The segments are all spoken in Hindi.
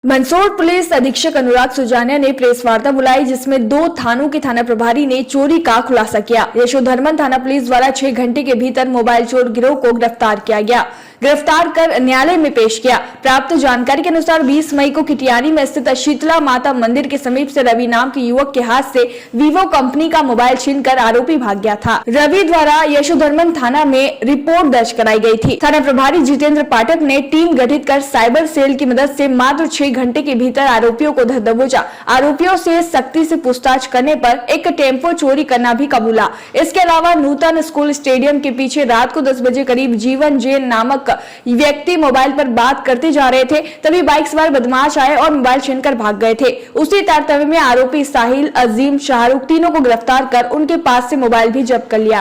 मंदसौर पुलिस अधीक्षक अनुराग सुजानिया ने प्रेस वार्ता बुलाई, जिसमें 2 थानों के थाना प्रभारी ने चोरी का खुलासा किया। यशोधर्मन थाना पुलिस द्वारा 6 घंटे के भीतर मोबाइल चोर गिरोह को गिरफ्तार किया गया। गिरफ्तार कर न्यायालय में पेश किया। प्राप्त जानकारी के अनुसार 20 मई को किटियानी में स्थित शीतला माता मंदिर के समीप से रवि नाम के युवक के हाथ से वीवो कंपनी का मोबाइल छीनकर आरोपी भाग गया था। रवि द्वारा यशोधर्मन थाना में रिपोर्ट दर्ज कराई गई थी। थाना प्रभारी जितेंद्र पाठक ने टीम गठित कर साइबर सेल की मदद से मात्र 6 घंटे के भीतर आरोपियों को धर दबोचा। आरोपियों से सख्ती से पूछताछ करने पर एक टेम्पो चोरी करना भी कबूला। इसके अलावा नूतन स्कूल स्टेडियम के पीछे रात को 10 बजे करीब जीवन जैन नामक व्यक्ति मोबाइल पर बात करते जा रहे थे, तभी बाइक सवार बदमाश आए और मोबाइल छीनकर भाग गए थे। उसी तारतम्य में आरोपी साहिल, अजीम, शाहरुख तीनों को गिरफ्तार कर उनके पास से मोबाइल भी जब्त कर लिया।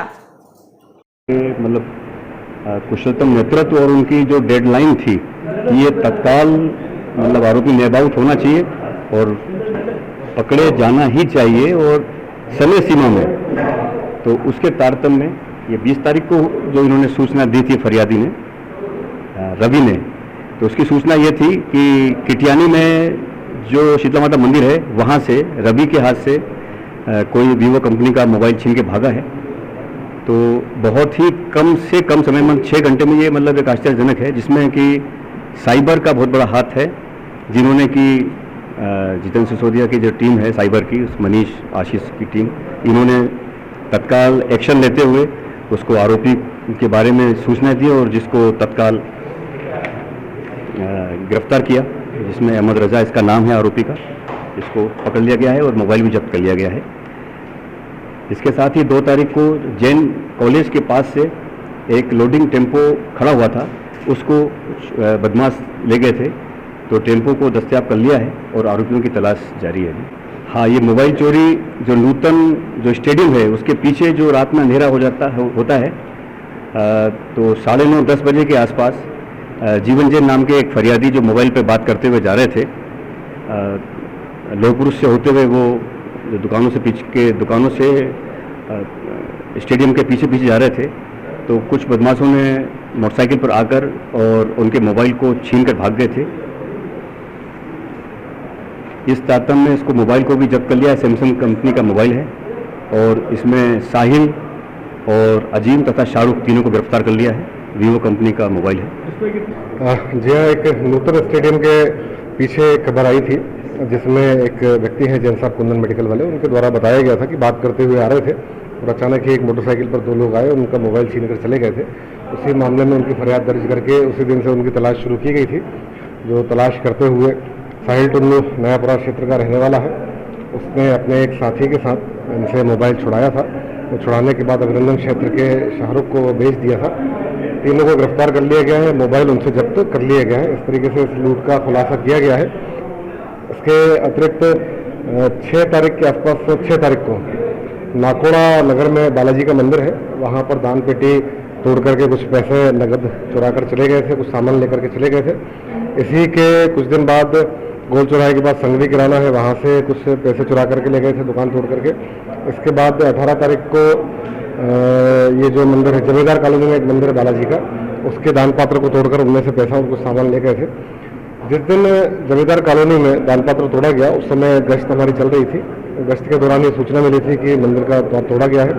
मतलब कुशलतम नेतृत्व और उनकी जो डेडलाइन थी, ये तत्काल मतलब आरोपी नेबाउट होना चाहिए और पकड़े जाना ही चाहिए और समय सीमा में। तो उसके तारतम्य में ये 20 तारीख को जो इन्होंने सूचना दी थी फरियादी ने, रवि ने, तो उसकी सूचना ये थी कि किटियानी में जो शीतला माता मंदिर है वहाँ से रवि के हाथ से कोई वीवो कंपनी का मोबाइल छीन के भागा है। तो बहुत ही कम से कम समय में 6 घंटे में ये मतलब एक आश्चर्यजनक है, जिसमें कि साइबर का बहुत बड़ा हाथ है, जिन्होंने कि जितेंद्र सिसोदिया की जो टीम है साइबर की, उस मनीष आशीष की टीम, इन्होंने तत्काल एक्शन लेते हुए उसको आरोपी के बारे में सूचना दी और जिसको तत्काल गिरफ्तार किया, जिसमें अहमद रजा इसका नाम है आरोपी का। इसको पकड़ लिया गया है और मोबाइल भी जब्त कर लिया गया है। इसके साथ ही 2 तारीख को जैन कॉलेज के पास से एक लोडिंग टेम्पो खड़ा हुआ था, उसको बदमाश ले गए थे, तो टेम्पो को दस्तयाब कर लिया है और आरोपियों की तलाश जारी है। हाँ, ये मोबाइल चोरी जो नूतन जो स्टेडियम है उसके पीछे जो रात में अंधेरा होता है, तो 9:30-10 बजे के आसपास जीवन जैन नाम के एक फरियादी जो मोबाइल पे बात करते हुए जा रहे थे, लोहपुरुष से होते हुए वो दुकानों से स्टेडियम के पीछे जा रहे थे, तो कुछ बदमाशों ने मोटरसाइकिल पर आकर और उनके मोबाइल को छीन कर भाग गए थे। इस तारतम्य में इसको मोबाइल को भी जब्त कर लिया है। सैमसंग कंपनी का मोबाइल है और इसमें साहिल और अजीम तथा शाहरुख तीनों को गिरफ्तार कर लिया है। वीवो कंपनी का मोबाइल है। जी हाँ, एक नूतन स्टेडियम के पीछे एक खबर आई थी, जिसमें एक व्यक्ति है जैन साहब कुंदन मेडिकल वाले, उनके द्वारा बताया गया था कि बात करते हुए आ रहे थे और अचानक ही एक मोटरसाइकिल पर 2 लोग आए और उनका मोबाइल छीन कर चले गए थे। उसी मामले में उनकी फरियाद दर्ज करके उसी दिन से उनकी तलाश शुरू की गई थी। जो तलाश करते हुए साहिल टुन्नू नयापुरा क्षेत्र का रहने वाला है, उसने अपने एक साथी के साथ इनसे मोबाइल छुड़ाया था। वो छुड़ाने के बाद अभिनंदन क्षेत्र के शाहरुख को बेच दिया था। तीनों को गिरफ्तार कर लिया गया है, मोबाइल उनसे जब्त कर लिया गया है। इस तरीके से इस लूट का खुलासा किया गया है। इसके अतिरिक्त 6 तारीख के आसपास 6 तारीख को नाकोड़ा नगर में बालाजी का मंदिर है, वहाँ पर दान पेटी तोड़ करके कुछ पैसे नगद चुरा कर चले गए थे, कुछ सामान लेकर के चले गए थे। इसी के कुछ दिन बाद गोल चौराहे के बाद संघवी किराना है, वहाँ से कुछ पैसे चुरा करके ले गए थे, दुकान तोड़ करके। इसके बाद 18 तारीख को ये जो मंदिर है जमींदार कॉलोनी में एक मंदिर है बालाजी का, उसके दान पात्र को तोड़कर उनमें से पैसा और कुछ सामान ले गए थे। जिस दिन जमींदार कॉलोनी में दान पात्र तोड़ा गया, उस समय गश्त हमारी चल रही थी। गश्त के दौरान ये सूचना मिली थी कि मंदिर का द्वार तोड़ा गया है।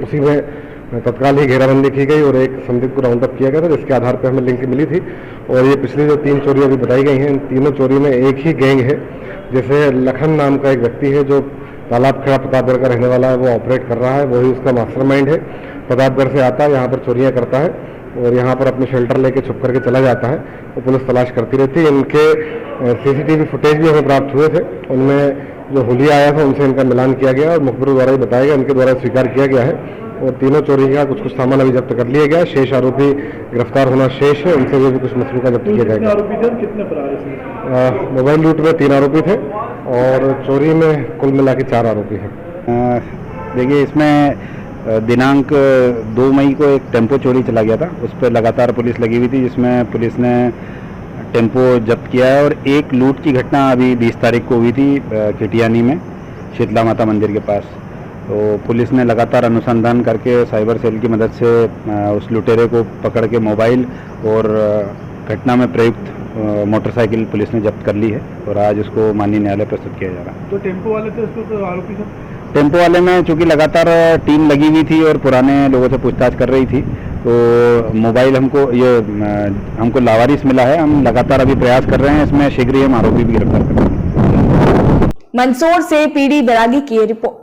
उसी में तत्काल ही घेराबंदी की गई और एक संदिग्ध को राउंड अप किया गया था, जिसके आधार पर हमें लिंक मिली थी। और ये पिछली जो 3 चोरी अभी बताई गई हैं, इन तीनों चोरी में एक ही गैंग है। जैसे लखन नाम का एक व्यक्ति है जो तालाब खेड़ा प्रतापगढ़ का रहने वाला है, वो ऑपरेट कर रहा है, वही उसका मास्टरमाइंड है। प्रतापगढ़ से आता है, यहाँ पर चोरियाँ करता है और यहाँ पर अपने शेल्टर लेके छुप करके चला जाता है। वो पुलिस तलाश करती रहती है। इनके CCTV फुटेज भी हमें प्राप्त हुए थे, उनमें जो हुलिया आया था उनसे इनका मिलान किया गया और मुखबिरों द्वारा ही बताया गया, इनके द्वारा स्वीकार किया गया है। और तीनों चोरी का कुछ सामान अभी जब्त कर लिया गया। शेष आरोपी गिरफ्तार होना शेष है, उनसे भी कुछ मसरूका जब्त किया जाएगा। मोबाइल लूट में 3 आरोपी थे और चोरी में कुल मिला के 4 आरोपी हैं। देखिए, इसमें दिनांक 2 मई को एक टेम्पो चोरी चला गया था, उस पर लगातार पुलिस लगी हुई थी, जिसमें पुलिस ने टेम्पो जब्त किया है। और एक लूट की घटना अभी 20 तारीख को हुई थी किटियानी में शीतला माता मंदिर के पास। तो पुलिस ने लगातार अनुसंधान करके साइबर सेल की मदद से उस लुटेरे को पकड़ के मोबाइल और घटना में प्रयुक्त मोटरसाइकिल पुलिस ने जब्त कर ली है और आज उसको माननीय न्यायालय प्रस्तुत किया जा रहा है। तो टेम्पो वाले थे उसको तो आरोपी सब? टेम्पो वाले में चूंकि लगातार टीम लगी हुई थी और पुराने लोगों से पूछताछ कर रही थी, तो मोबाइल हमको लावारिस मिला है। हम लगातार अभी प्रयास कर रहे हैं, इसमें शीघ्र ही हम आरोपी भी गिरफ्तार करेंगे। मंदसौर से पीडी बैरागी की ये रिपोर्ट।